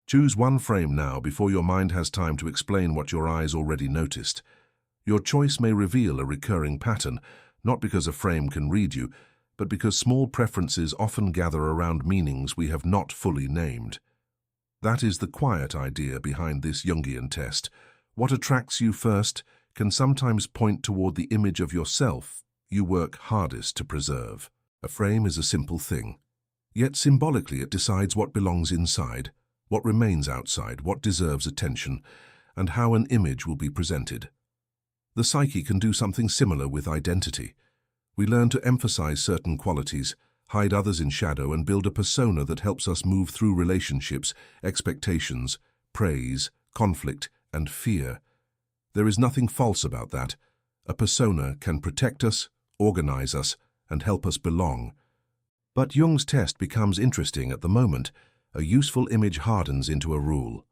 Choose one frame now before your mind has time to explain what your eyes already noticed. Your choice may reveal a recurring pattern, not because a frame can read you, but because small preferences often gather around meanings we have not fully named. That is the quiet idea behind this Jungian test. What attracts you first can sometimes point toward the image of yourself you work hardest to preserve. A frame is a simple thing, yet symbolically it decides what belongs inside, what remains outside, what deserves attention, and how an image will be presented. The psyche can do something similar with identity. We learn to emphasize certain qualities, hide others in shadow, and build a persona that helps us move through relationships, expectations, praise, conflict, and fear. There is nothing false about that. A persona can protect us, organize us, and help us belong. But Jung's test becomes interesting at the moment. A useful image hardens into a rule.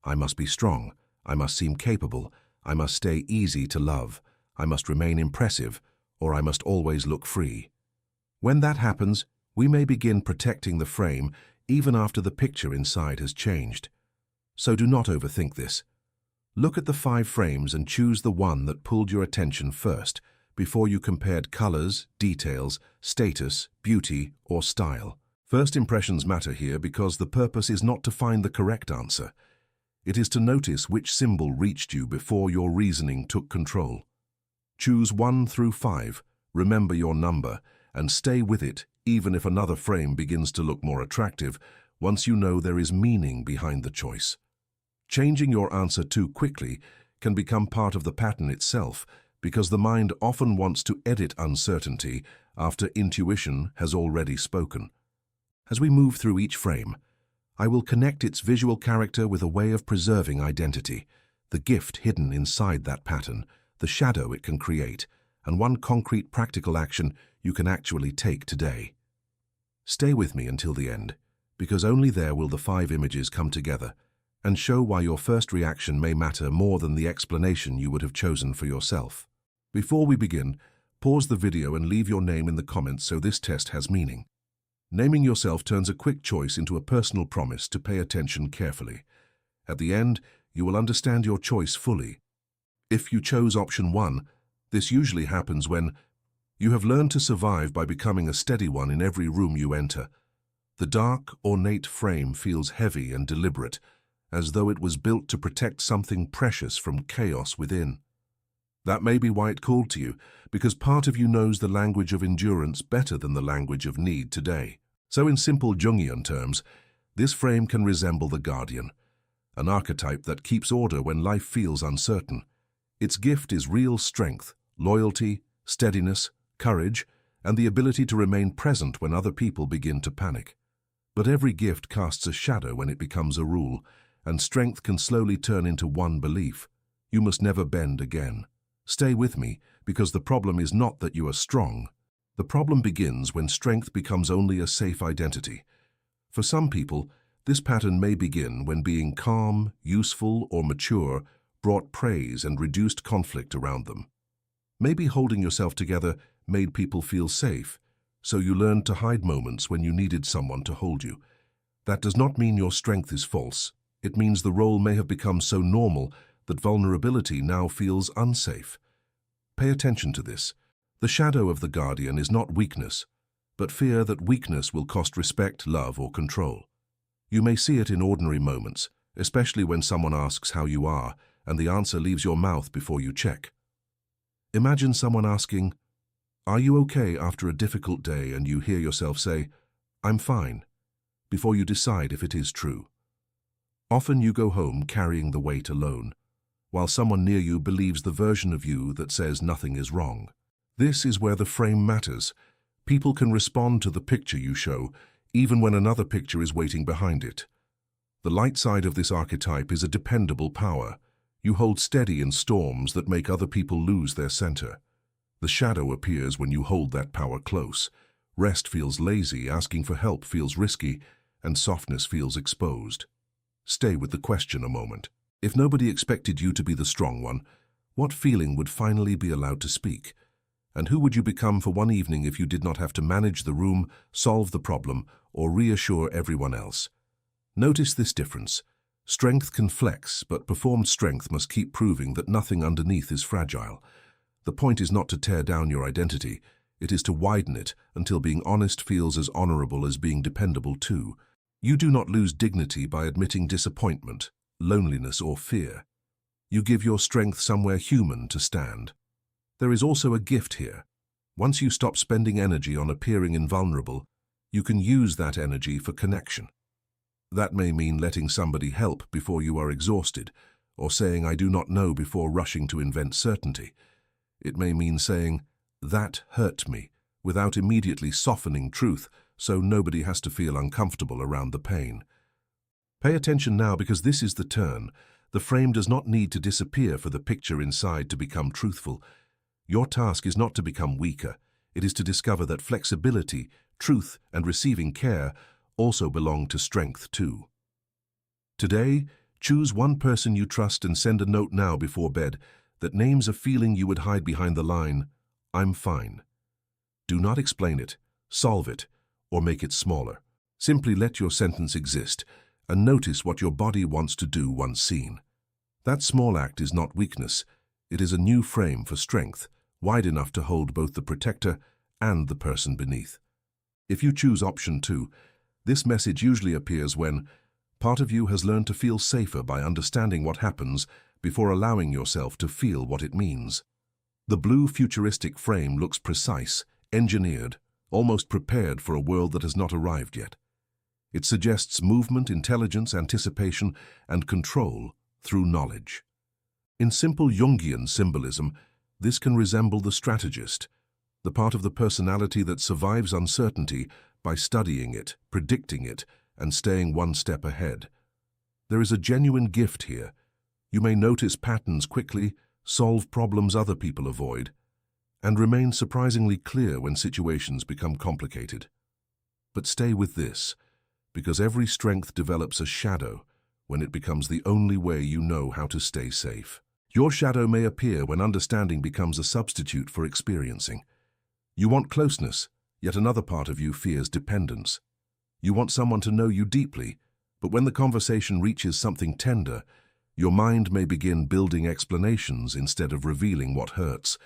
I must be strong. I must seem capable. I must stay easy to love. I must remain impressive, or I must always look free. When that happens, we may begin protecting the frame even after the picture inside has changed. So do not overthink this. Look at the 5 frames and choose the one that pulled your attention first, before you compared colors, details, status, beauty, or style. First impressions matter here because the purpose is not to find the correct answer. It is to notice which symbol reached you before your reasoning took control. Choose 1 through 5, remember your number, and stay with it even if another frame begins to look more attractive once you know there is meaning behind the choice. Changing your answer too quickly can become part of the pattern itself because the mind often wants to edit uncertainty after intuition has already spoken. As we move through each frame, I will connect its visual character with a way of preserving identity, the gift hidden inside that pattern, the shadow it can create, and one concrete practical action you can actually take today. Stay with me until the end, because only there will the 5 images come together and show why your first reaction may matter more than the explanation you would have chosen for yourself. Before we begin, pause the video and leave your name in the comments so this test has meaning. Naming yourself turns a quick choice into a personal promise to pay attention carefully. At the end, you will understand your choice fully. If you chose option 1, this usually happens when you have learned to survive by becoming a steady one in every room you enter. The dark, ornate frame feels heavy and deliberate, as though it was built to protect something precious from chaos within. That may be why it called to you, because part of you knows the language of endurance better than the language of need today. So in simple Jungian terms, this frame can resemble the guardian, an archetype that keeps order when life feels uncertain. Its gift is real strength, loyalty, steadiness, courage, and the ability to remain present when other people begin to panic. But every gift casts a shadow when it becomes a rule, and strength can slowly turn into one belief: you must never bend again. Stay with me, because the problem is not that you are strong. The problem begins when strength becomes only a safe identity. For some people, this pattern may begin when being calm, useful, or mature brought praise and reduced conflict around them. Maybe holding yourself together made people feel safe, so you learned to hide moments when you needed someone to hold you. That does not mean your strength is false. It means the role may have become so normal that vulnerability now feels unsafe. Pay attention to this. The shadow of the guardian is not weakness, but fear that weakness will cost respect, love, or control. You may see it in ordinary moments, especially when someone asks how you are, and the answer leaves your mouth before you check. Imagine someone asking, "Are you okay?" after a difficult day, and you hear yourself say, "I'm fine," before you decide if it is true. Often you go home carrying the weight alone, while someone near you believes the version of you that says nothing is wrong. This is where the frame matters. People can respond to the picture you show, even when another picture is waiting behind it. The light side of this archetype is a dependable power. You hold steady in storms that make other people lose their center. The shadow appears when you hold that power close. Rest feels lazy, asking for help feels risky, and softness feels exposed. Stay with the question a moment. If nobody expected you to be the strong one, what feeling would finally be allowed to speak? And who would you become for one evening if you did not have to manage the room, solve the problem, or reassure everyone else? Notice this difference. Strength can flex, but performed strength must keep proving that nothing underneath is fragile. The point is not to tear down your identity, it is to widen it until being honest feels as honorable as being dependable too. You do not lose dignity by admitting disappointment, loneliness, or fear. You give your strength somewhere human to stand. There is also a gift here. Once you stop spending energy on appearing invulnerable, you can use that energy for connection. That may mean letting somebody help before you are exhausted, or saying "I do not know" before rushing to invent certainty. It may mean saying, "That hurt me," without immediately softening truth, so nobody has to feel uncomfortable around the pain. Pay attention now, because this is the turn. The frame does not need to disappear for the picture inside to become truthful. Your task is not to become weaker. It is to discover that flexibility, truth, and receiving care also belong to strength too. Today, choose one person you trust and send a note now before bed that names a feeling you would hide behind the line, "I'm fine." Do not explain it, solve it, or make it smaller. Simply let your sentence exist and notice what your body wants to do once seen. That small act is not weakness. It is a new frame for strength, wide enough to hold both the protector and the person beneath. If you choose option 2, this message usually appears when part of you has learned to feel safer by understanding what happens before allowing yourself to feel what it means. The blue futuristic frame looks precise, engineered, almost prepared for a world that has not arrived yet. It suggests movement, intelligence, anticipation, and control through knowledge. In simple Jungian symbolism, this can resemble the strategist, the part of the personality that survives uncertainty by studying it, predicting it, and staying one step ahead. There is a genuine gift here. You may notice patterns quickly, solve problems other people avoid, and remain surprisingly clear when situations become complicated. But stay with this, because every strength develops a shadow when it becomes the only way you know how to stay safe. Your shadow may appear when understanding becomes a substitute for experiencing. You want closeness, yet another part of you fears dependence. You want someone to know you deeply, but when the conversation reaches something tender, your mind may begin building explanations instead of revealing what hurts.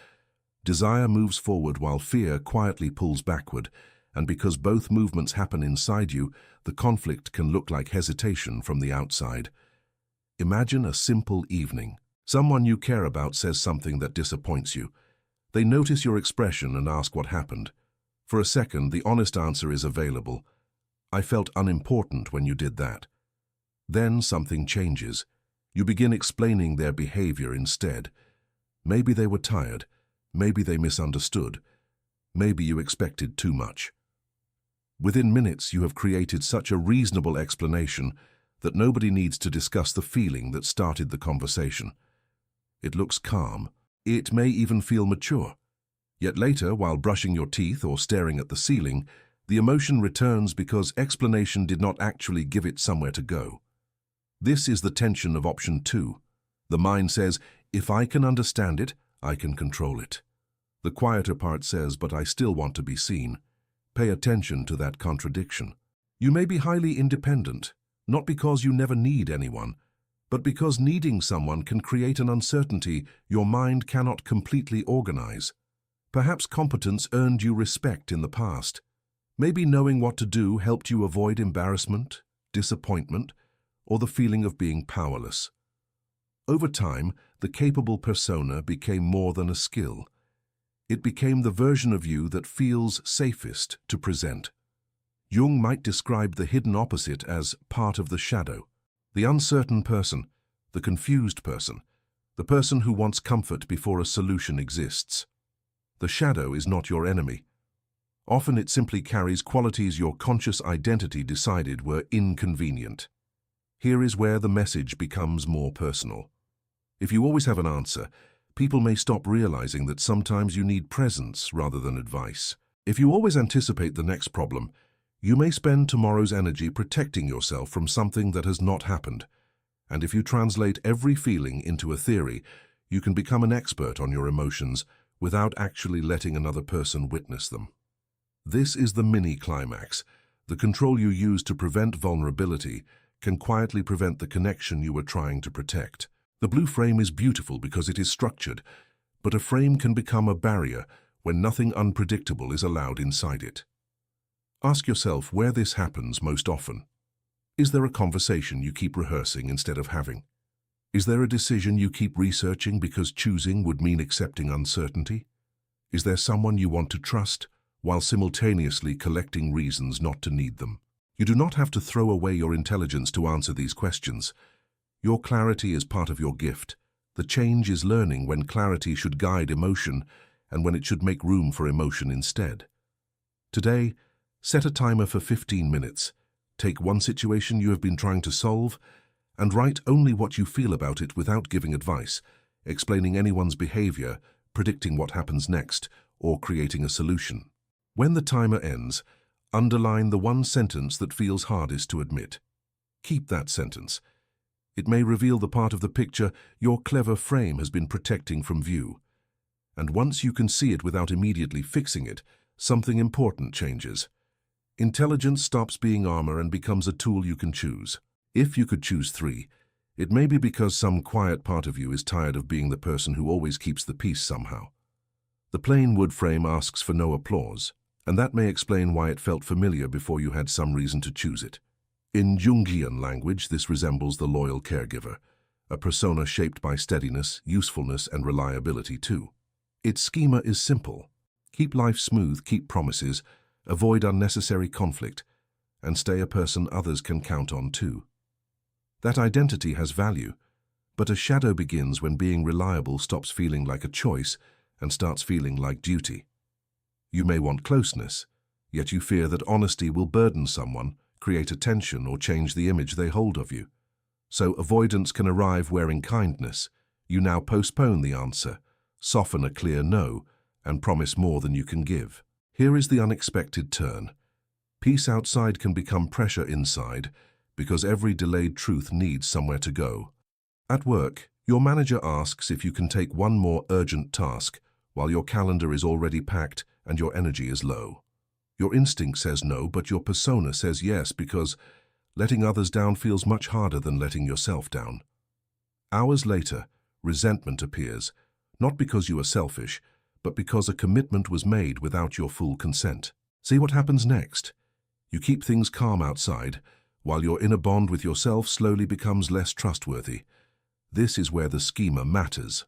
Desire moves forward while fear quietly pulls backward, and because both movements happen inside you, the conflict can look like hesitation from the outside. Imagine a simple evening. Someone you care about says something that disappoints you. They notice your expression and ask what happened. For a second, the honest answer is available. "I felt unimportant when you did that." Then something changes. You begin explaining their behavior instead. Maybe they were tired. Maybe they misunderstood. Maybe you expected too much. Within minutes, you have created such a reasonable explanation that nobody needs to discuss the feeling that started the conversation. It looks calm. It may even feel mature. Yet later, while brushing your teeth or staring at the ceiling, the emotion returns because explanation did not actually give it somewhere to go. This is the tension of option 2. The mind says, "If I can understand it, I can control it." The quieter part says, "But I still want to be seen." Pay attention to that contradiction. You may be highly independent, not because you never need anyone, but because needing someone can create an uncertainty your mind cannot completely organize. Perhaps competence earned you respect in the past. Maybe knowing what to do helped you avoid embarrassment, disappointment, or the feeling of being powerless. Over time, the capable persona became more than a skill. It became the version of you that feels safest to present. Jung might describe the hidden opposite as part of the shadow. The uncertain person, the confused person, the person who wants comfort before a solution exists. The shadow is not your enemy. Often it simply carries qualities your conscious identity decided were inconvenient. Here is where the message becomes more personal. If you always have an answer, people may stop realizing that sometimes you need presence rather than advice. If you always anticipate the next problem, you may spend tomorrow's energy protecting yourself from something that has not happened. And if you translate every feeling into a theory, you can become an expert on your emotions without actually letting another person witness them. This is the mini-climax, the control you use to prevent vulnerability, can quietly prevent the connection you were trying to protect. The blue frame is beautiful because it is structured, but a frame can become a barrier when nothing unpredictable is allowed inside it. Ask yourself where this happens most often. Is there a conversation you keep rehearsing instead of having? Is there a decision you keep researching because choosing would mean accepting uncertainty? Is there someone you want to trust while simultaneously collecting reasons not to need them? You do not have to throw away your intelligence to answer these questions. Your clarity is part of your gift. The change is learning when clarity should guide emotion and when it should make room for emotion instead. Today, set a timer for 15 minutes. Take one situation you have been trying to solve and write only what you feel about it without giving advice, explaining anyone's behavior, predicting what happens next, or creating a solution. When the timer ends, underline the one sentence that feels hardest to admit. Keep that sentence. It may reveal the part of the picture your clever frame has been protecting from view. And once you can see it without immediately fixing it, something important changes. Intelligence stops being armor and becomes a tool you can choose. If you could choose 3, it may be because some quiet part of you is tired of being the person who always keeps the peace somehow. The plain wood frame asks for no applause, and that may explain why it felt familiar before you had some reason to choose it. In Jungian language, this resembles the loyal caregiver, a persona shaped by steadiness, usefulness, and reliability too. Its schema is simple. Keep life smooth, keep promises, avoid unnecessary conflict, and stay a person others can count on too. That identity has value, but a shadow begins when being reliable stops feeling like a choice and starts feeling like duty. You may want closeness, yet you fear that honesty will burden someone, create a tension, or change the image they hold of you. So avoidance can arrive wearing kindness. You now postpone the answer, soften a clear no, and promise more than you can give. Here is the unexpected turn. Peace outside can become pressure inside because every delayed truth needs somewhere to go. At work, your manager asks if you can take one more urgent task while your calendar is already packed and your energy is low. Your instinct says no, but your persona says yes because letting others down feels much harder than letting yourself down. Hours later, resentment appears, not because you are selfish, but because a commitment was made without your full consent. See what happens next. You keep things calm outside, while your inner bond with yourself slowly becomes less trustworthy. This is where the schema matters.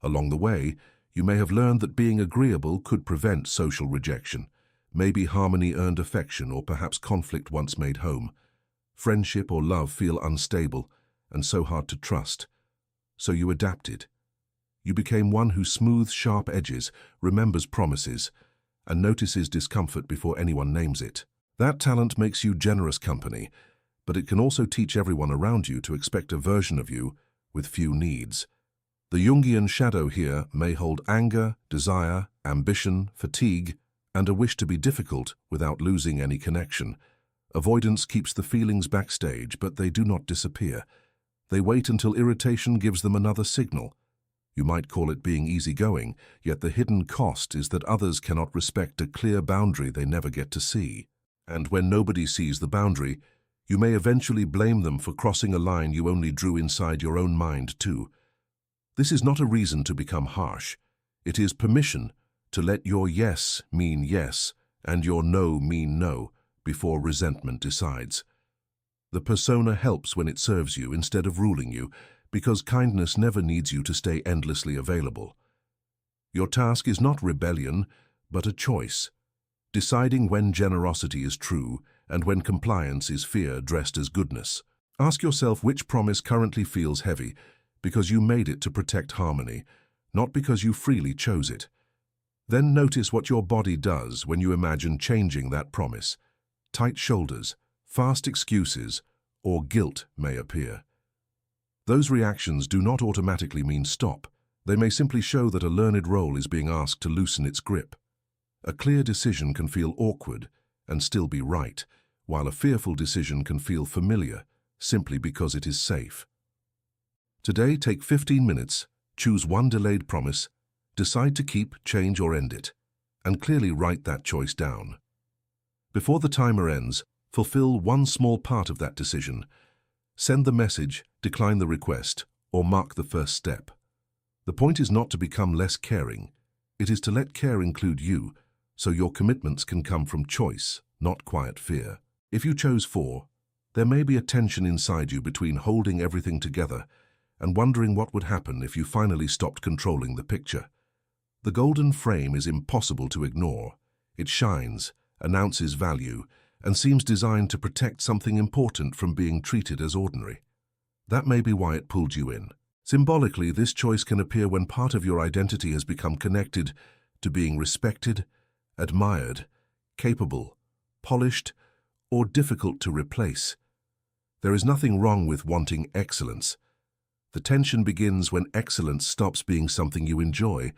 Along the way, you may have learned that being agreeable could prevent social rejection. Maybe harmony earned affection, or perhaps conflict once made home. Friendship or love feel unstable and so hard to trust. So you adapted. You became one who smooths sharp edges, remembers promises, and notices discomfort before anyone names it. That talent makes you generous company, but it can also teach everyone around you to expect a version of you with few needs. The Jungian shadow here may hold anger, desire, ambition, fatigue, and a wish to be difficult without losing any connection. Avoidance keeps the feelings backstage, but they do not disappear. They wait until irritation gives them another signal. You might call it being easygoing, yet the hidden cost is that others cannot respect a clear boundary they never get to see. And when nobody sees the boundary, you may eventually blame them for crossing a line you only drew inside your own mind too. This is not a reason to become harsh. It is permission to let your yes mean yes and your no mean no before resentment decides. The persona helps when it serves you instead of ruling you, because kindness never needs you to stay endlessly available. Your task is not rebellion, but a choice, deciding when generosity is true and when compliance is fear dressed as goodness. Ask yourself which promise currently feels heavy, because you made it to protect harmony, not because you freely chose it. Then notice what your body does when you imagine changing that promise. Tight shoulders, fast excuses, or guilt may appear. Those reactions do not automatically mean stop. They may simply show that a learned role is being asked to loosen its grip. A clear decision can feel awkward and still be right, while a fearful decision can feel familiar simply because it is safe. Today, take 15 minutes, choose one delayed promise, decide to keep, change, or end it, and clearly write that choice down. Before the timer ends, fulfill one small part of that decision. Send the message, decline the request, or mark the first step. The point is not to become less caring. It is to let care include you, so your commitments can come from choice, not quiet fear. If you chose 4, there may be a tension inside you between holding everything together and wondering what would happen if you finally stopped controlling the picture. The golden frame is impossible to ignore. It shines, announces value, and seems designed to protect something important from being treated as ordinary. That may be why it pulled you in. Symbolically, this choice can appear when part of your identity has become connected to being respected, admired, capable, polished, or difficult to replace. There is nothing wrong with wanting excellence. The tension begins when excellence stops being something you enjoy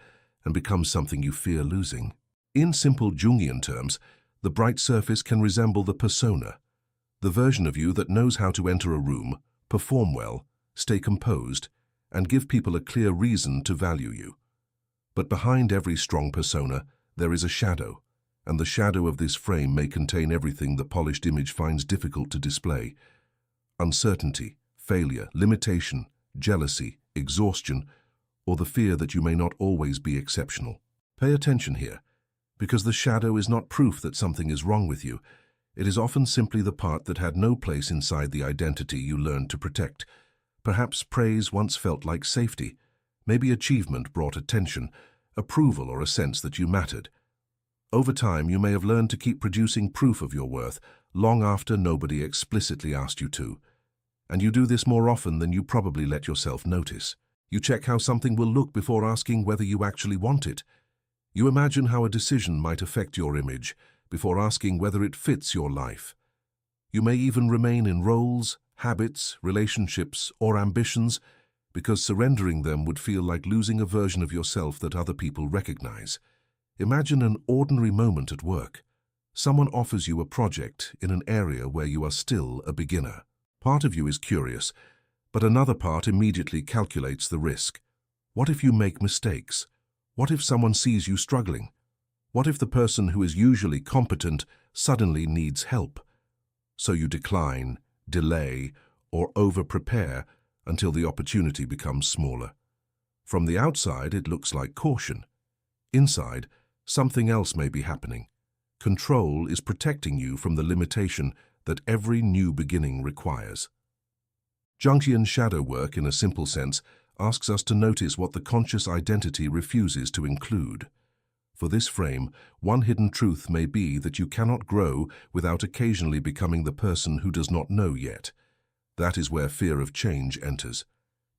and becomes something you fear losing. In simple Jungian terms, the bright surface can resemble the persona, the version of you that knows how to enter a room, perform well, stay composed, and give people a clear reason to value you. But behind every strong persona, there is a shadow, and the shadow of this frame may contain everything the polished image finds difficult to display. Uncertainty, failure, limitation, jealousy, exhaustion, or the fear that you may not always be exceptional. Pay attention here, because the shadow is not proof that something is wrong with you. It is often simply the part that had no place inside the identity you learned to protect. Perhaps praise once felt like safety. Maybe achievement brought attention, approval, or a sense that you mattered. Over time, you may have learned to keep producing proof of your worth, long after nobody explicitly asked you to. And you do this more often than you probably let yourself notice. You check how something will look before asking whether you actually want it. You imagine how a decision might affect your image before asking whether it fits your life. You may even remain in roles, habits, relationships, or ambitions because surrendering them would feel like losing a version of yourself that other people recognize. Imagine an ordinary moment at work. Someone offers you a project in an area where you are still a beginner. Part of you is curious, but another part immediately calculates the risk. What if you make mistakes? What if someone sees you struggling? What if the person who is usually competent suddenly needs help? So you decline, delay, or over-prepare until the opportunity becomes smaller. From the outside, it looks like caution. Inside, something else may be happening. Control is protecting you from the limitation that every new beginning requires. Jungian shadow work, in a simple sense, asks us to notice what the conscious identity refuses to include. For this frame, one hidden truth may be that you cannot grow without occasionally becoming the person who does not know yet. That is where fear of change enters.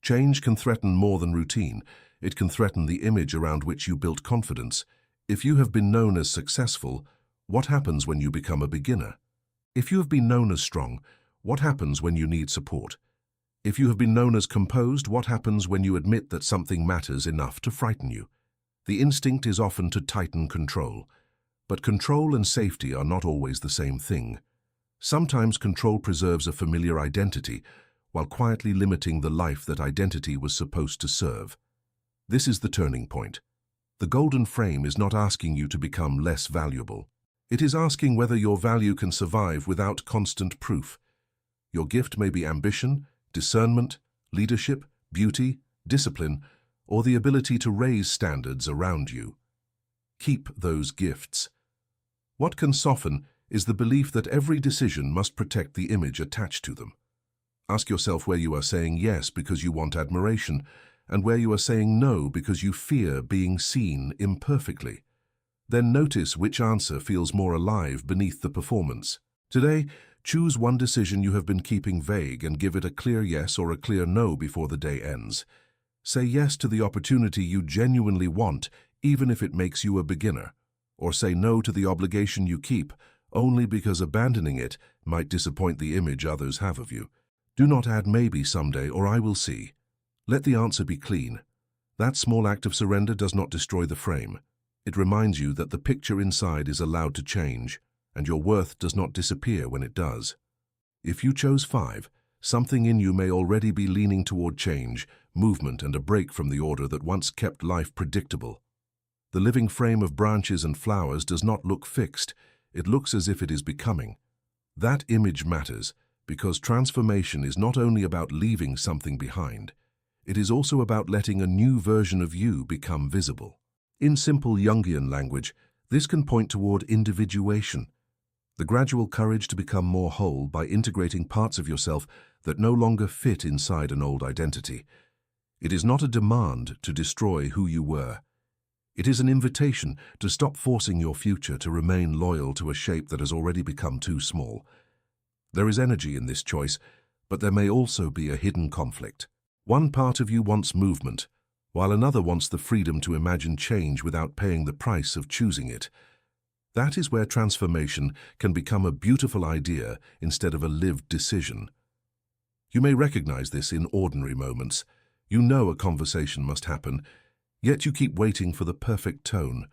Change can threaten more than routine. It can threaten the image around which you built confidence. If you have been known as successful, what happens when you become a beginner? If you have been known as strong, what happens when you need support? If you have been known as composed, what happens when you admit that something matters enough to frighten you? The instinct is often to tighten control, but control and safety are not always the same thing. Sometimes control preserves a familiar identity, while quietly limiting the life that identity was supposed to serve. This is the turning point. The golden frame is not asking you to become less valuable. It is asking whether your value can survive without constant proof. Your gift may be ambition, discernment, leadership, beauty, discipline, or the ability to raise standards around you. Keep those gifts. What can soften is the belief that every decision must protect the image attached to them. Ask yourself where you are saying yes because you want admiration, and where you are saying no because you fear being seen imperfectly. Then notice which answer feels more alive beneath the performance. Today, choose one decision you have been keeping vague and give it a clear yes or a clear no before the day ends. Say yes to the opportunity you genuinely want, even if it makes you a beginner. Or say no to the obligation you keep, only because abandoning it might disappoint the image others have of you. Do not add maybe someday or I will see. Let the answer be clean. That small act of surrender does not destroy the frame. It reminds you that the picture inside is allowed to change, and your worth does not disappear when it does. If you chose 5, something in you may already be leaning toward change, movement, and a break from the order that once kept life predictable. The living frame of branches and flowers does not look fixed. It looks as if it is becoming. That image matters because transformation is not only about leaving something behind, it is also about letting a new version of you become visible. In simple Jungian language, this can point toward individuation, the gradual courage to become more whole by integrating parts of yourself that no longer fit inside an old identity. It is not a demand to destroy who you were. It is an invitation to stop forcing your future to remain loyal to a shape that has already become too small. There is energy in this choice, but there may also be a hidden conflict. One part of you wants movement, while another wants the freedom to imagine change without paying the price of choosing it. That is where transformation can become a beautiful idea instead of a lived decision. You may recognize this in ordinary moments. You know a conversation must happen, yet you keep waiting for the perfect tone.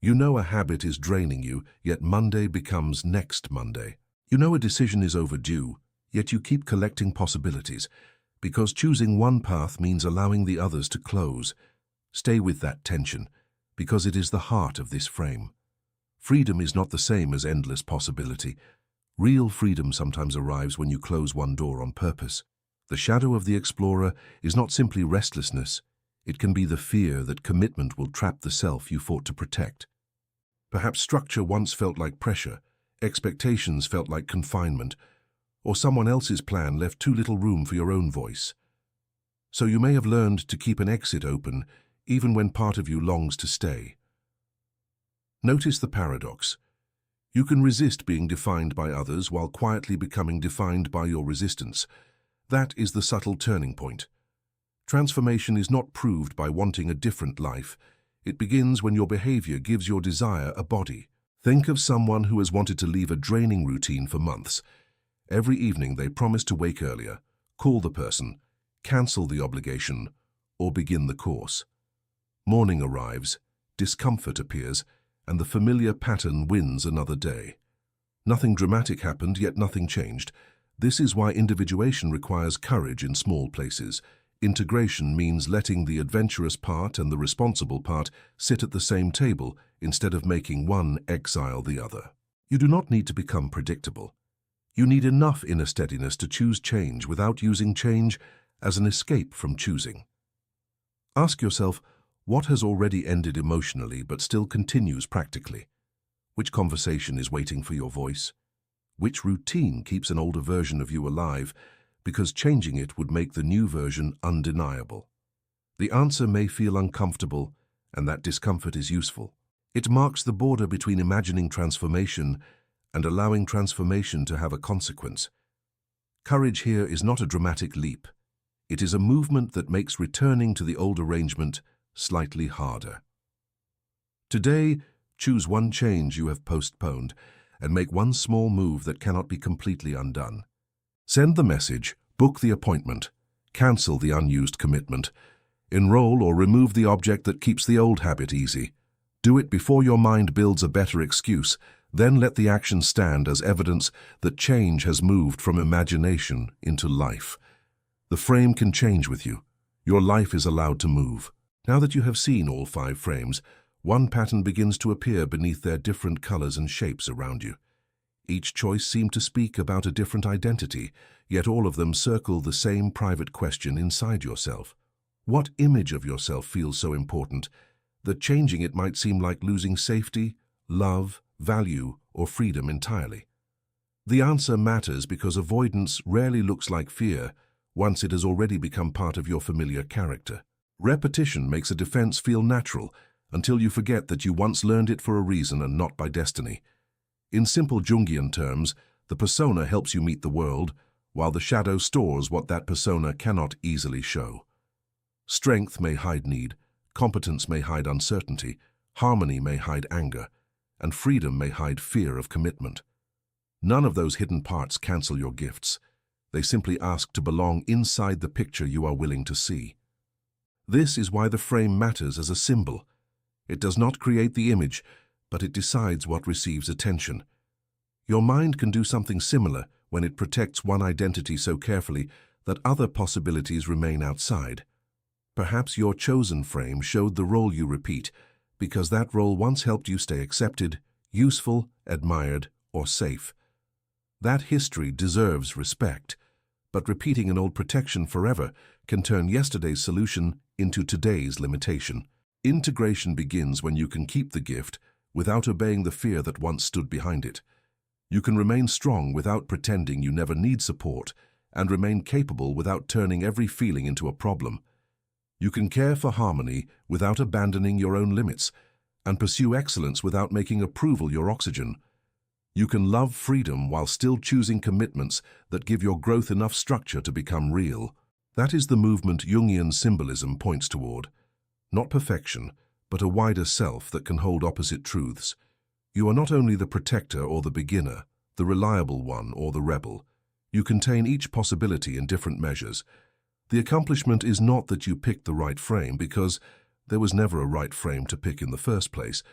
You know a habit is draining you, yet Monday becomes next Monday. You know a decision is overdue, yet you keep collecting possibilities, because choosing one path means allowing the others to close. Stay with that tension, because it is the heart of this frame. Freedom is not the same as endless possibility. Real freedom sometimes arrives when you close one door on purpose. The shadow of the explorer is not simply restlessness. It can be the fear that commitment will trap the self you fought to protect. Perhaps structure once felt like pressure, expectations felt like confinement, or someone else's plan left too little room for your own voice. So you may have learned to keep an exit open, even when part of you longs to stay. Notice the paradox. You can resist being defined by others while quietly becoming defined by your resistance. That is the subtle turning point. Transformation is not proved by wanting a different life. It begins when your behavior gives your desire a body. Think of someone who has wanted to leave a draining routine for months. Every evening they promise to wake earlier, call the person, cancel the obligation, or begin the course. Morning arrives, discomfort appears, and the familiar pattern wins another day. Nothing dramatic happened, yet nothing changed. This is why individuation requires courage in small places. Integration means letting the adventurous part and the responsible part sit at the same table instead of making one exile the other. You do not need to become predictable. You need enough inner steadiness to choose change without using change as an escape from choosing. Ask yourself, what has already ended emotionally but still continues practically? Which conversation is waiting for your voice? Which routine keeps an older version of you alive because changing it would make the new version undeniable? The answer may feel uncomfortable, and that discomfort is useful. It marks the border between imagining transformation and allowing transformation to have a consequence. Courage here is not a dramatic leap. It is a movement that makes returning to the old arrangement slightly harder. Today, choose one change you have postponed and make one small move that cannot be completely undone. Send the message, book the appointment, cancel the unused commitment, enroll or remove the object that keeps the old habit easy. Do it before your mind builds a better excuse, then let the action stand as evidence that change has moved from imagination into life. The frame can change with you. Your life is allowed to move. Now that you have seen all 5 frames, one pattern begins to appear beneath their different colors and shapes around you. Each choice seemed to speak about a different identity, yet all of them circle the same private question inside yourself. What image of yourself feels so important that changing it might seem like losing safety, love, value, or freedom entirely? The answer matters because avoidance rarely looks like fear once it has already become part of your familiar character. Repetition makes a defense feel natural until you forget that you once learned it for a reason and not by destiny. In simple Jungian terms, the persona helps you meet the world, while the shadow stores what that persona cannot easily show. Strength may hide need, competence may hide uncertainty, harmony may hide anger, and freedom may hide fear of commitment. None of those hidden parts cancel your gifts. They simply ask to belong inside the picture you are willing to see. This is why the frame matters as a symbol. It does not create the image, but it decides what receives attention. Your mind can do something similar when it protects one identity so carefully that other possibilities remain outside. Perhaps your chosen frame showed the role you repeat, because that role once helped you stay accepted, useful, admired, or safe. That history deserves respect, but repeating an old protection forever can turn yesterday's solution into today's limitation. Integration begins when you can keep the gift without obeying the fear that once stood behind it. You can remain strong without pretending you never need support, and remain capable without turning every feeling into a problem. You can care for harmony without abandoning your own limits, and pursue excellence without making approval your oxygen. You can love freedom while still choosing commitments that give your growth enough structure to become real. That is the movement Jungian symbolism points toward. Not perfection, but a wider self that can hold opposite truths. You are not only the protector or the beginner, the reliable one or the rebel. You contain each possibility in different measures. The accomplishment is not that you picked the right frame, because there was never a right frame to pick in the first place.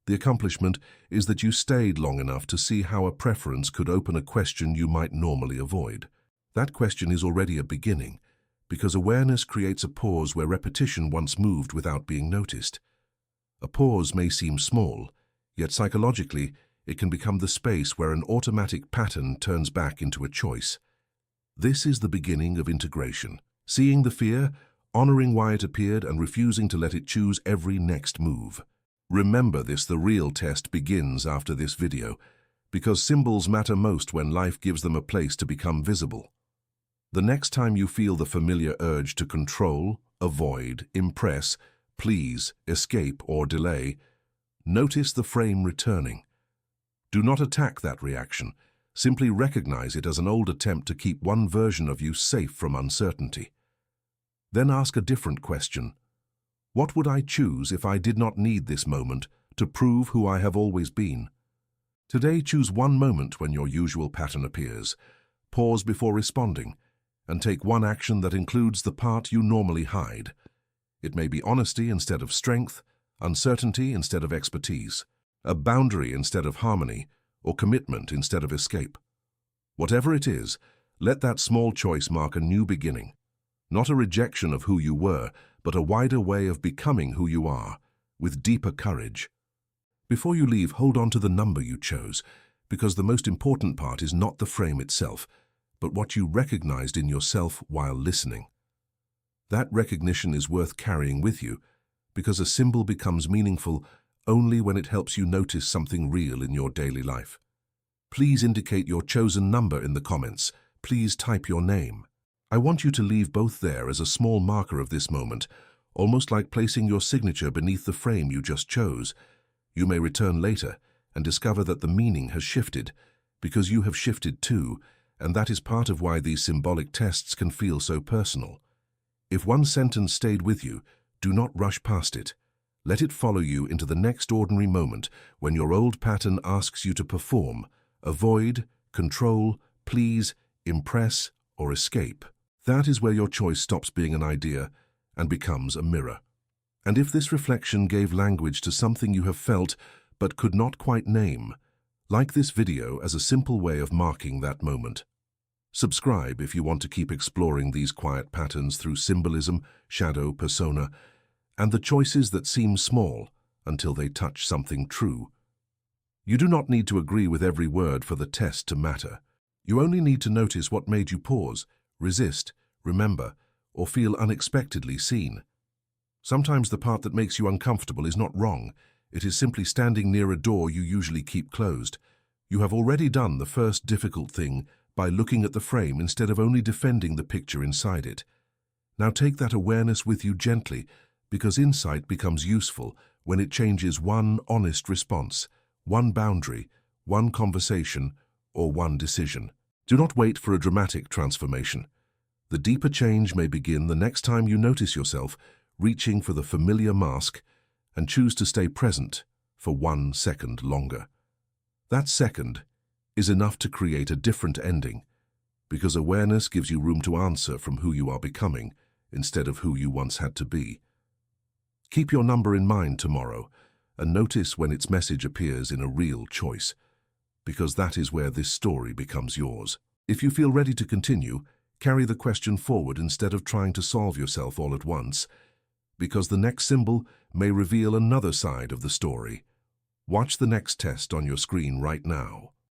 The accomplishment is that you stayed long enough to see how a preference could open a question you might normally avoid. That question is already a beginning, because awareness creates a pause where repetition once moved without being noticed. A pause may seem small, yet psychologically it can become the space where an automatic pattern turns back into a choice. This is the beginning of integration. Seeing the fear, honoring why it appeared, and refusing to let it choose every next move. Remember this: the real test begins after this video, because symbols matter most when life gives them a place to become visible. The next time you feel the familiar urge to control, avoid, impress, please, escape, or delay, notice the frame returning. Do not attack that reaction. Simply recognize it as an old attempt to keep one version of you safe from uncertainty. Then ask a different question. What would I choose if I did not need this moment to prove who I have always been? Today, choose one moment when your usual pattern appears. Pause before responding, and take one action that includes the part you normally hide. It may be honesty instead of strength, uncertainty instead of expertise, a boundary instead of harmony, or commitment instead of escape. Whatever it is, let that small choice mark a new beginning. Not a rejection of who you were, but a wider way of becoming who you are, with deeper courage. Before you leave, hold on to the number you chose, because the most important part is not the frame itself, but what you recognized in yourself while listening. That recognition is worth carrying with you, because a symbol becomes meaningful only when it helps you notice something real in your daily life. Please indicate your chosen number in the comments. Please type your name. I want you to leave both there as a small marker of this moment, almost like placing your signature beneath the frame you just chose. You may return later and discover that the meaning has shifted, because you have shifted too, and that is part of why these symbolic tests can feel so personal. If one sentence stayed with you, do not rush past it. Let it follow you into the next ordinary moment when your old pattern asks you to perform, avoid, control, please, impress, or escape. That is where your choice stops being an idea and becomes a mirror. And if this reflection gave language to something you have felt but could not quite name, like this video as a simple way of marking that moment. Subscribe if you want to keep exploring these quiet patterns through symbolism, shadow, persona, and the choices that seem small until they touch something true. You do not need to agree with every word for the test to matter. You only need to notice what made you pause, resist, remember, or feel unexpectedly seen. Sometimes the part that makes you uncomfortable is not wrong. It is simply standing near a door you usually keep closed. You have already done the first difficult thing by looking at the frame instead of only defending the picture inside it. Now take that awareness with you gently, because insight becomes useful when it changes one honest response, one boundary, one conversation, or one decision. Do not wait for a dramatic transformation. The deeper change may begin the next time you notice yourself reaching for the familiar mask and choose to stay present for 1 second longer. That second is enough to create a different ending, because awareness gives you room to answer from who you are becoming instead of who you once had to be. Keep your number in mind tomorrow and notice when its message appears in a real choice, because that is where this story becomes yours. If you feel ready to continue, carry the question forward instead of trying to solve yourself all at once, because the next symbol may reveal another side of the story. Watch the next test on your screen right now.